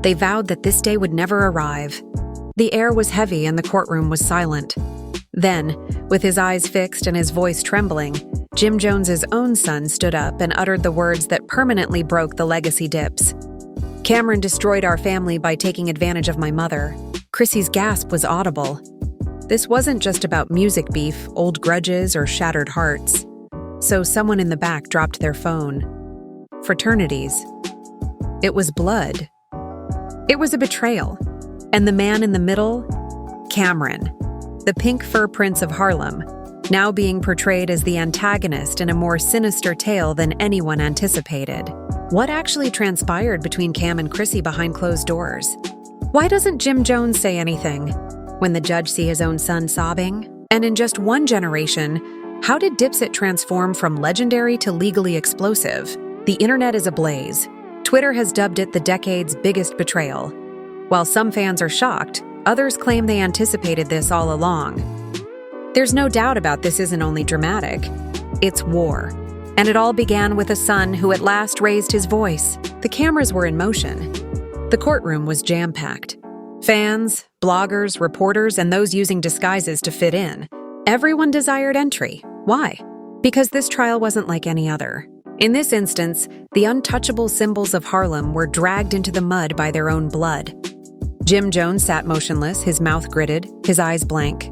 They vowed that this day would never arrive. The air was heavy and the courtroom was silent. Then, with his eyes fixed and his voice trembling, Jim Jones's own son stood up and uttered the words that permanently broke the legacy dips. "Cameron destroyed our family by taking advantage of my mother." Chrissy's gasp was audible. This wasn't just about music beef, old grudges, or shattered hearts. So someone in the back dropped their phone. Fraternities. It was blood. It was a betrayal. And the man in the middle? Cameron, the pink fur prince of Harlem, now being portrayed as the antagonist in a more sinister tale than anyone anticipated. What actually transpired between Cam and Chrissy behind closed doors? Why doesn't Jim Jones say anything when the judge see his own son sobbing? And in just one generation, how did Dipset transform from legendary to legally explosive? The internet is ablaze. Twitter has dubbed it the decade's biggest betrayal. While some fans are shocked, others claim they anticipated this all along. There's no doubt about this isn't only dramatic. It's war. And it all began with a son who at last raised his voice. The cameras were in motion. The courtroom was jam-packed. Fans, bloggers, reporters, and those using disguises to fit in. Everyone desired entry. Why? Because this trial wasn't like any other. In this instance, the untouchable symbols of Harlem were dragged into the mud by their own blood. Jim Jones sat motionless, his mouth gritted, his eyes blank.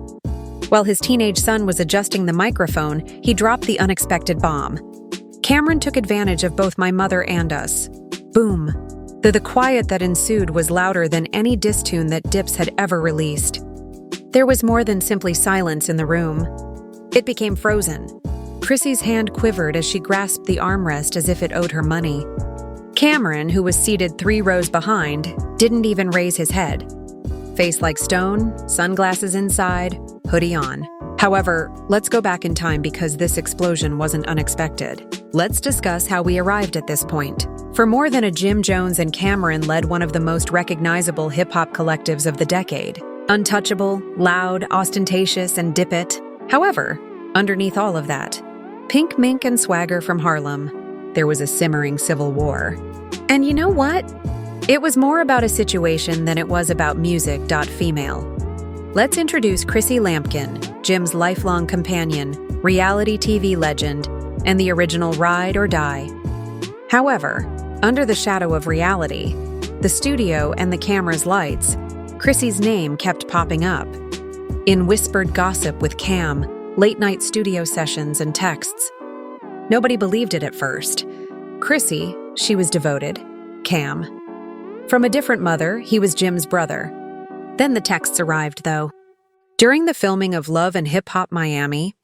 While his teenage son was adjusting the microphone, he dropped the unexpected bomb. "Cameron took advantage of both my mother and us." Boom. The quiet that ensued was louder than any diss tune that Dips had ever released. There was more than simply silence in the room. It became frozen. Chrissy's hand quivered as she grasped the armrest as if it owed her money. Cameron, who was seated 3 rows behind, didn't even raise his head. Face like stone, sunglasses inside, hoodie on. However, let's go back in time because this explosion wasn't unexpected. Let's discuss how we arrived at this point. For more than a Jim Jones and Cameron led one of the most recognizable hip-hop collectives of the decade. Untouchable, loud, ostentatious, and dip it. However, underneath all of that, pink mink and swagger from Harlem, there was a simmering civil war. And you know what? It was more about a situation than it was about music. Female. Let's introduce Chrissy Lampkin, Jim's lifelong companion, reality TV legend, and the original ride or die. However, under the shadow of reality, the studio and the camera's lights, Chrissy's name kept popping up. In whispered gossip with Cam, late-night studio sessions and texts. Nobody believed it at first. Chrissy, she was devoted. Cam. From a different mother, he was Jim's brother. Then the texts arrived, though. During the filming of Love and Hip Hop Miami,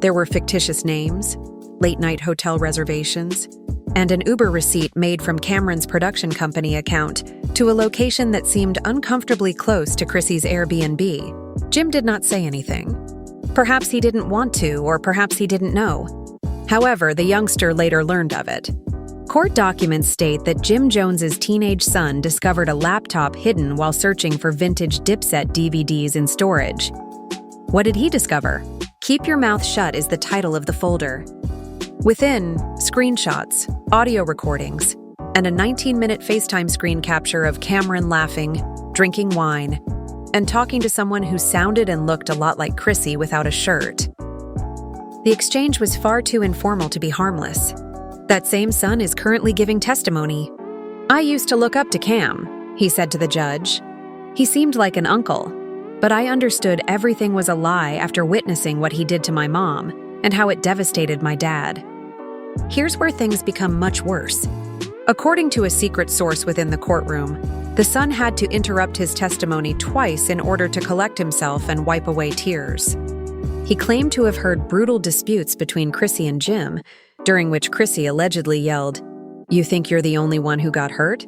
there were fictitious names, late-night hotel reservations, and an Uber receipt made from Cameron's production company account to a location that seemed uncomfortably close to Chrissy's Airbnb. Jim did not say anything. Perhaps he didn't want to, or perhaps he didn't know. However, the youngster later learned of it. Court documents state that Jim Jones's teenage son discovered a laptop hidden while searching for vintage Dipset DVDs in storage. What did he discover? "Keep Your Mouth Shut" is the title of the folder. Within, screenshots, audio recordings, and a 19-minute FaceTime screen capture of Cameron laughing, drinking wine, and talking to someone who sounded and looked a lot like Chrissy without a shirt. The exchange was far too informal to be harmless. That same son is currently giving testimony. "I used to look up to Cam," he said to the judge. "He seemed like an uncle, but I understood everything was a lie after witnessing what he did to my mom and how it devastated my dad." Here's where things become much worse. According to a secret source within the courtroom, the son had to interrupt his testimony twice in order to collect himself and wipe away tears. He claimed to have heard brutal disputes between Chrissy and Jim, during which Chrissy allegedly yelled, "You think you're the only one who got hurt?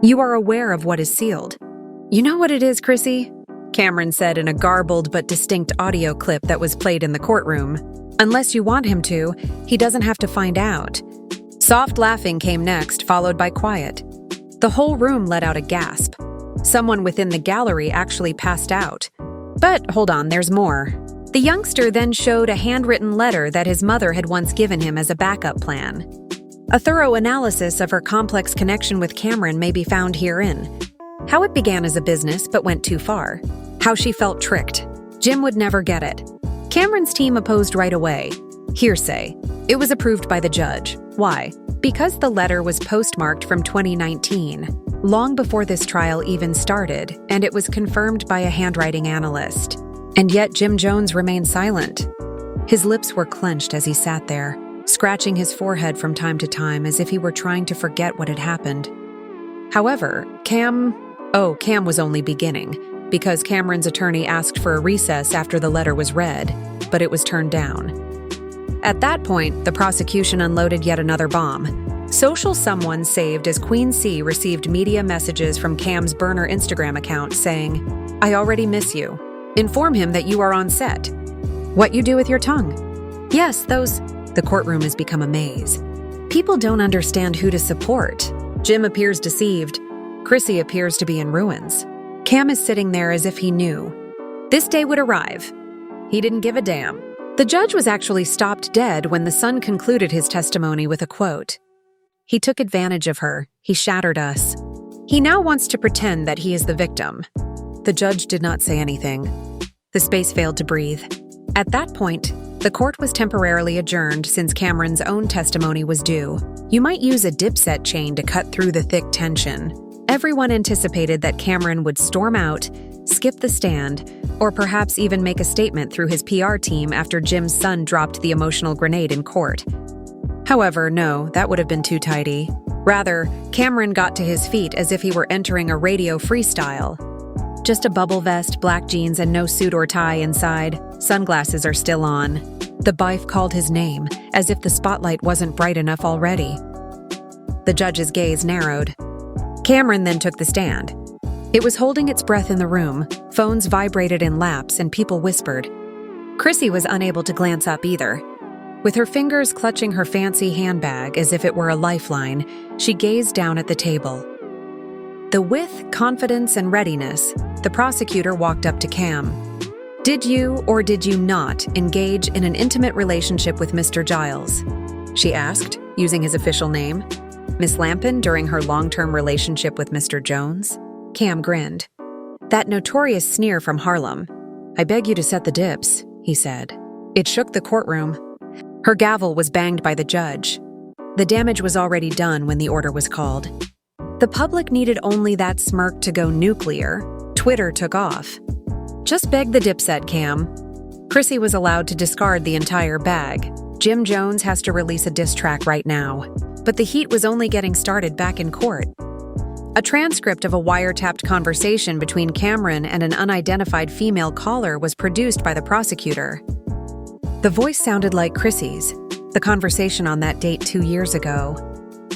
You are aware of what is sealed." "You know what it is, Chrissy?" Cameron said in a garbled but distinct audio clip that was played in the courtroom. "Unless you want him to, he doesn't have to find out." Soft laughing came next, followed by quiet. The whole room let out a gasp. Someone within the gallery actually passed out. But hold on, there's more. The youngster then showed a handwritten letter that his mother had once given him as a backup plan. A thorough analysis of her complex connection with Cameron may be found herein. How it began as a business but went too far. How she felt tricked. Jim would never get it. Cameron's team opposed right away. Hearsay. It was approved by the judge. Why? Because the letter was postmarked from 2019, long before this trial even started, and it was confirmed by a handwriting analyst. And yet Jim Jones remained silent. His lips were clenched as he sat there, scratching his forehead from time to time as if he were trying to forget what had happened. However, Cam was only beginning, because Cameron's attorney asked for a recess after the letter was read, but it was turned down. At that point, the prosecution unloaded yet another bomb. Social someone saved as Queen C received media messages from Cam's burner Instagram account saying, "I already miss you. Inform him that you are on set. What you do with your tongue?" Yes, those... The courtroom has become a maze. People don't understand who to support. Jim appears deceived. Chrissy appears to be in ruins. Cam is sitting there as if he knew. This day would arrive. He didn't give a damn. The judge was actually stopped dead when the son concluded his testimony with a quote. "He took advantage of her. He shattered us. He now wants to pretend that he is the victim." The judge did not say anything. The space failed to breathe. At that point, the court was temporarily adjourned since Cameron's own testimony was due. You might use a dipset chain to cut through the thick tension. Everyone anticipated that Cameron would storm out, skip the stand, or perhaps even make a statement through his PR team after Jim's son dropped the emotional grenade in court. However, no, that would have been too tidy. Rather, Cameron got to his feet as if he were entering a radio freestyle. Just a bubble vest, black jeans, and no suit or tie inside. Sunglasses are still on. The bife called his name, as if the spotlight wasn't bright enough already. The judge's gaze narrowed. Cameron then took the stand. It was holding its breath in the room, phones vibrated in laps, and people whispered. Chrissy was unable to glance up either. With her fingers clutching her fancy handbag as if it were a lifeline, she gazed down at the table. With confidence and readiness, the prosecutor walked up to Cam. "Did you or did you not engage in an intimate relationship with Mr. Giles?" she asked, using his official name. "Miss Lampin during her long-term relationship with Mr. Jones?" Cam grinned. That notorious sneer from Harlem. "I beg you to set the dips," he said. It shook the courtroom. Her gavel was banged by the judge. The damage was already done when the order was called. The public needed only that smirk to go nuclear. Twitter took off. "Just beg the dipset, Cam." Chrissy was allowed to discard the entire bag. Jim Jones has to release a diss track right now. But the heat was only getting started back in court. A transcript of a wiretapped conversation between Cameron and an unidentified female caller was produced by the prosecutor. The voice sounded like Chrissy's, the conversation on that date 2 years ago.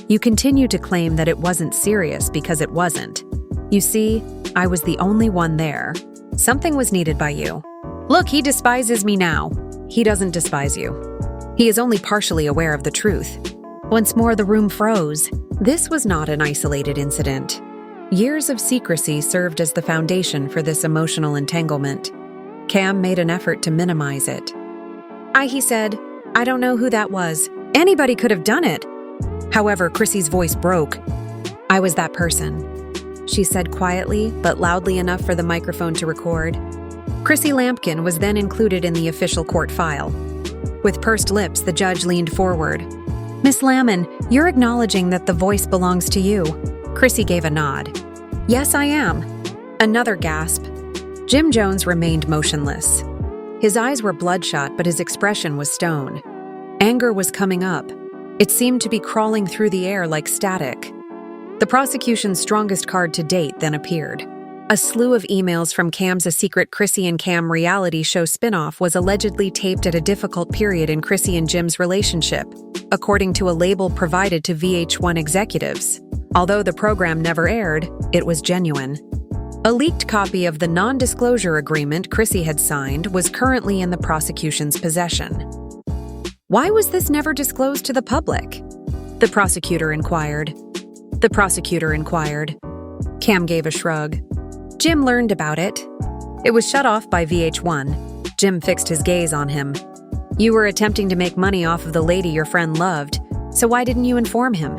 "You continue to claim that it wasn't serious because it wasn't. You see, I was the only one there. Something was needed by you. Look, he despises me now. He doesn't despise you. He is only partially aware of the truth." Once more, the room froze. This was not an isolated incident. Years of secrecy served as the foundation for this emotional entanglement. Cam made an effort to minimize it. He said, "I don't know who that was. Anybody could have done it." However, Chrissy's voice broke. "I was that person," she said quietly, but loudly enough for the microphone to record. Chrissy Lampkin was then included in the official court file. With pursed lips, the judge leaned forward. "Miss Lamon, you're acknowledging that the voice belongs to you." Chrissy gave a nod. "Yes, I am." Another gasp. Jim Jones remained motionless. His eyes were bloodshot, but his expression was stone. Anger was coming up. It seemed to be crawling through the air like static. The prosecution's strongest card to date then appeared. A slew of emails from Cam's A Secret Chrissy and Cam reality show spinoff was allegedly taped at a difficult period in Chrissy and Jim's relationship, according to a label provided to VH1 executives. Although the program never aired, it was genuine. A leaked copy of the non-disclosure agreement Chrissy had signed was currently in the prosecution's possession. Why was this never disclosed to the public? The prosecutor inquired. Cam gave a shrug. Jim learned about it. It was shut off by VH1. Jim fixed his gaze on him. "You were attempting to make money off of the lady your friend loved, so why didn't you inform him?"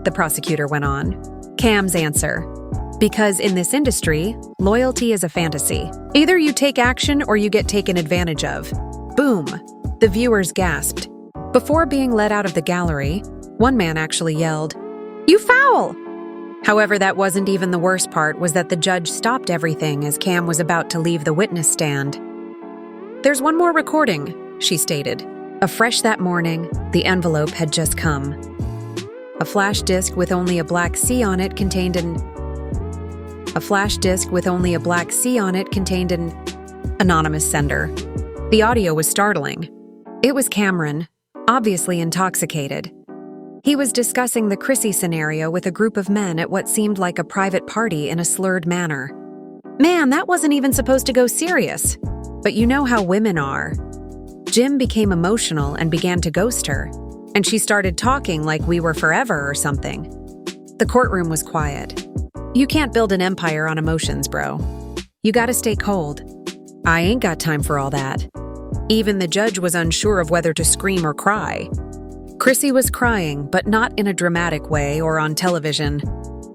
The prosecutor went on. Cam's answer. Because in this industry, loyalty is a fantasy. Either you take action or you get taken advantage of. Boom! The viewers gasped. Before being led out of the gallery, one man actually yelled, "You foul!" However, that wasn't even the worst part, was that the judge stopped everything as Cam was about to leave the witness stand. "There's one more recording," she stated. Afresh that morning, the envelope had just come. A flash disc with only a black C on it contained an anonymous sender. The audio was startling. It was Cameron, obviously intoxicated. He was discussing the Chrissy scenario with a group of men at what seemed like a private party in a slurred manner. Man, that wasn't even supposed to go serious. But you know how women are. Jim became emotional and began to ghost her, and she started talking like we were forever or something. The courtroom was quiet. You can't build an empire on emotions, bro. You gotta stay cold. I ain't got time for all that. Even the judge was unsure of whether to scream or cry. Chrissy was crying, but not in a dramatic way or on television.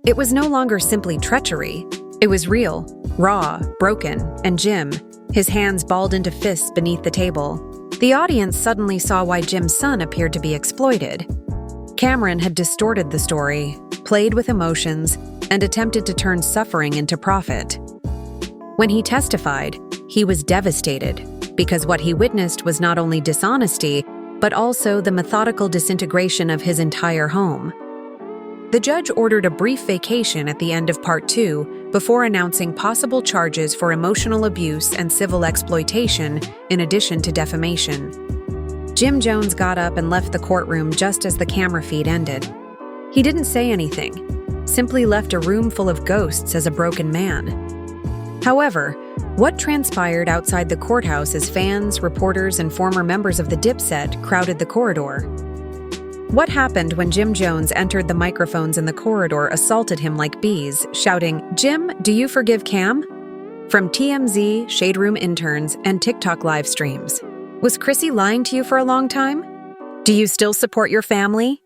It was no longer simply treachery. It was real, raw, broken, and Jim, his hands balled into fists beneath the table. The audience suddenly saw why Jim's son appeared to be exploited. Cameron had distorted the story, played with emotions, and attempted to turn suffering into profit. When he testified, he was devastated because what he witnessed was not only dishonesty, but also the methodical disintegration of his entire home. The judge ordered a brief vacation at the end of Part 2 before announcing possible charges for emotional abuse and civil exploitation in addition to defamation. Jim Jones got up and left the courtroom just as the camera feed ended. He didn't say anything, simply left a room full of ghosts as a broken man. However, what transpired outside the courthouse as fans, reporters, and former members of the Dipset crowded the corridor? What happened when Jim Jones entered the microphones in the corridor, assaulted him like bees, shouting, "Jim, do you forgive Cam?" From TMZ, Shade Room interns, and TikTok live streams. Was Chrissy lying to you for a long time? Do you still support your family?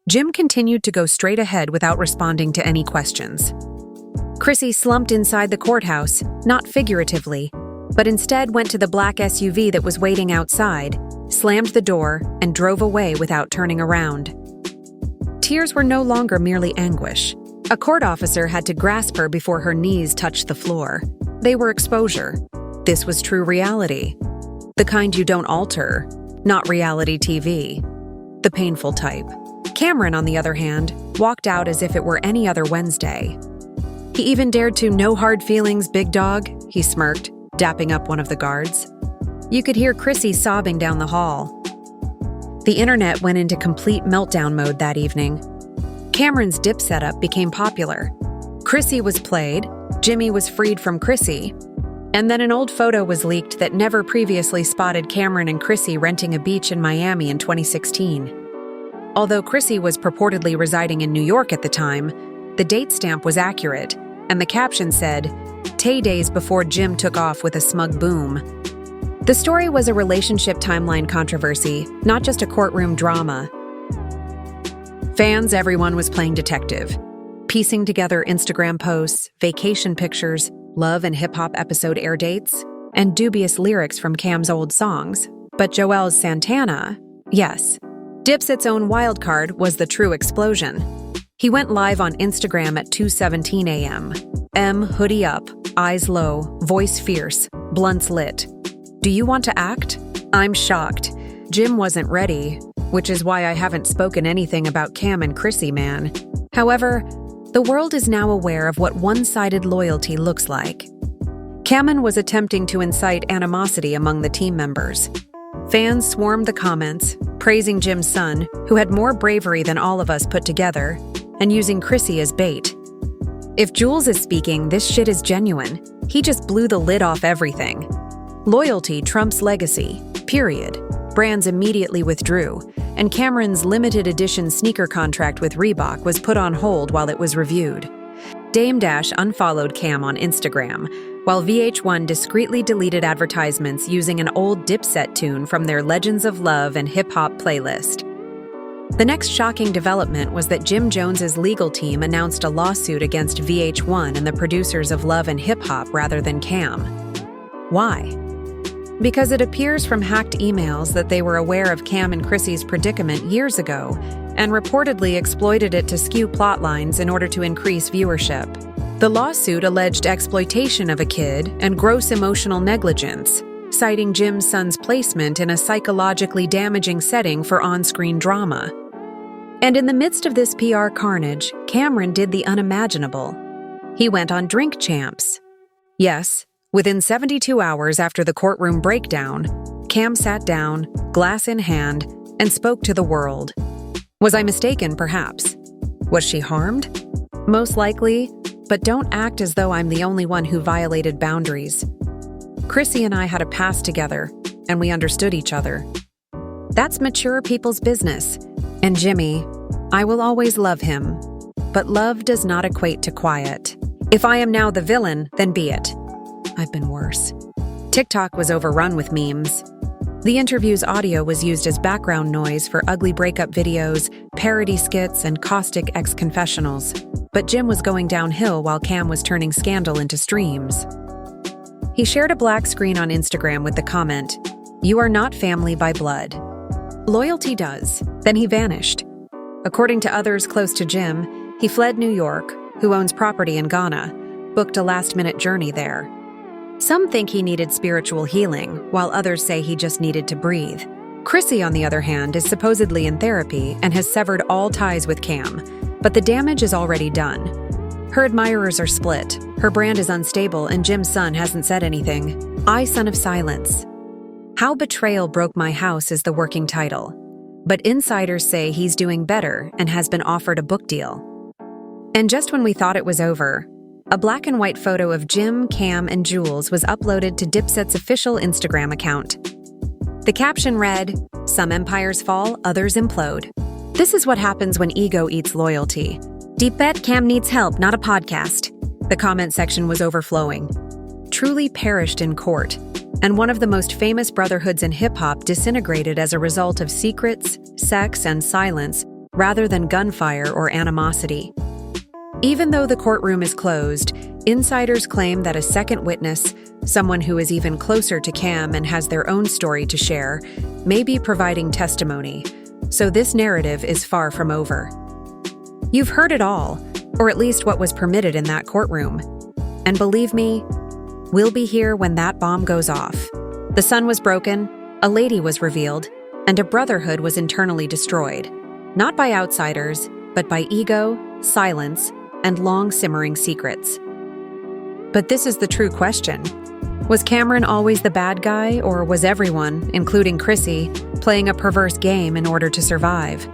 Jim continued to go straight ahead without responding to any questions. Chrissy slumped inside the courthouse, not figuratively, but instead went to the black SUV that was waiting outside, slammed the door, and drove away without turning around. Tears were no longer merely anguish. A court officer had to grasp her before her knees touched the floor. They were exposure. This was true reality. The kind you don't alter, not reality TV. The painful type. Cameron, on the other hand, walked out as if it were any other Wednesday. He even dared to "no hard feelings, big dog," he smirked, dapping up one of the guards. You could hear Chrissy sobbing down the hall. The internet went into complete meltdown mode that evening. Cameron's dip setup became popular. Chrissy was played, Jimmy was freed from Chrissy, and then an old photo was leaked that never previously spotted Cameron and Chrissy renting a beach in Miami in 2016. Although Chrissy was purportedly residing in New York at the time, the date stamp was accurate, and the caption said, "Tay days before Jim took off with a smug boom." The story was a relationship timeline controversy, not just a courtroom drama. Fans, everyone was playing detective, piecing together Instagram posts, vacation pictures, love and hip-hop episode air dates, and dubious lyrics from Cam's old songs. But Joel's Santana, yes, Dipset's own wildcard, was the true explosion. He went live on Instagram at 2:17 a.m. Hoodie up, eyes low, voice fierce, blunts lit. Do you want to act? I'm shocked. Jim wasn't ready, which is why I haven't spoken anything about Cam and Chrissy, man. However, the world is now aware of what one-sided loyalty looks like. Cameron was attempting to incite animosity among the team members. Fans swarmed the comments, praising Jim's son, who had more bravery than all of us put together, and using Chrissy as bait. If Jules is speaking, this shit is genuine. He just blew the lid off everything. Loyalty trumps legacy, period. Brands immediately withdrew, and Cameron's limited edition sneaker contract with Reebok was put on hold while it was reviewed. Dame Dash unfollowed Cam on Instagram, while VH1 discreetly deleted advertisements using an old Dipset tune from their Legends of Love and Hip Hop playlist. The next shocking development was that Jim Jones's legal team announced a lawsuit against VH1 and the producers of Love and Hip Hop rather than Cam. Why? Because it appears from hacked emails that they were aware of Cam and Chrissy's predicament years ago and reportedly exploited it to skew plot lines in order to increase viewership. The lawsuit alleged exploitation of a kid and gross emotional negligence, citing Jim's son's placement in a psychologically damaging setting for on-screen drama. And in the midst of this PR carnage, Cameron did the unimaginable. He went on Drink Champs. Yes, within 72 hours after the courtroom breakdown, Cam sat down, glass in hand, and spoke to the world. Was I mistaken, perhaps? Was she harmed? Most likely, but don't act as though I'm the only one who violated boundaries. Chrissy and I had a past together, and we understood each other. That's mature people's business. And Jimmy, I will always love him. But love does not equate to quiet. If I am now the villain, then be it. I've been worse. TikTok was overrun with memes. The interview's audio was used as background noise for ugly breakup videos, parody skits, and caustic ex-confessionals. But Jim was going downhill while Cam was turning scandal into streams. He shared a black screen on Instagram with the comment, "You are not family by blood. Loyalty does." Then he vanished. According to others close to Jim, he fled New York, who owns property in Ghana, booked a last-minute journey there. Some think he needed spiritual healing, while others say he just needed to breathe. Chrissy, on the other hand, is supposedly in therapy and has severed all ties with Cam, but the damage is already done. Her admirers are split, her brand is unstable, and Jim's son hasn't said anything. Son of Silence. How Betrayal Broke My House is the working title. But insiders say he's doing better and has been offered a book deal. And just when we thought it was over, a black and white photo of Jim, Cam, and Jules was uploaded to Dipset's official Instagram account. The caption read, "Some empires fall, others implode. This is what happens when ego eats loyalty. Deep bet Cam needs help, not a podcast." The comment section was overflowing. Truly perished in court, and one of the most famous brotherhoods in hip-hop disintegrated as a result of secrets, sex, and silence, rather than gunfire or animosity. Even though the courtroom is closed, insiders claim that a second witness, someone who is even closer to Cam and has their own story to share, may be providing testimony. So this narrative is far from over. You've heard it all, or at least what was permitted in that courtroom. And believe me, we'll be here when that bomb goes off. The sun was broken, a lady was revealed, and a brotherhood was internally destroyed. Not by outsiders, but by ego, silence, and long-simmering secrets. But this is the true question. Was Cameron always the bad guy, or was everyone, including Chrissy, playing a perverse game in order to survive?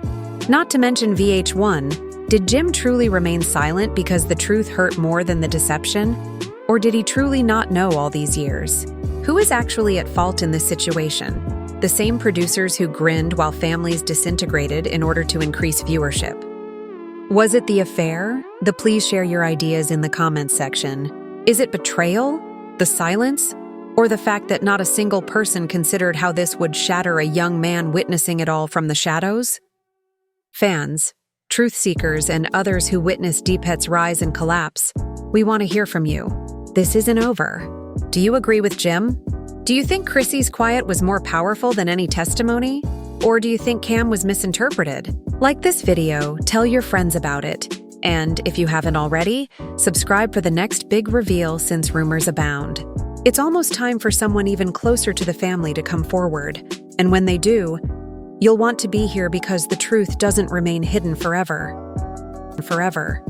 Not to mention VH1, did Jim truly remain silent because the truth hurt more than the deception? Or did he truly not know all these years? Who is actually at fault in this situation? The same producers who grinned while families disintegrated in order to increase viewership. Was it the affair? Please share your ideas in the comments section. Is it betrayal? The silence? Or the fact that not a single person considered how this would shatter a young man witnessing it all from the shadows? Fans, truth seekers, and others who witnessed Deepet's rise and collapse, we want to hear from you. This isn't over. Do you agree with Jim? Do you think Chrissy's quiet was more powerful than any testimony? Or do you think Cam was misinterpreted? Like this video, tell your friends about it. And if you haven't already, subscribe for the next big reveal since rumors abound. It's almost time for someone even closer to the family to come forward. And when they do, you'll want to be here because the truth doesn't remain hidden forever. Forever.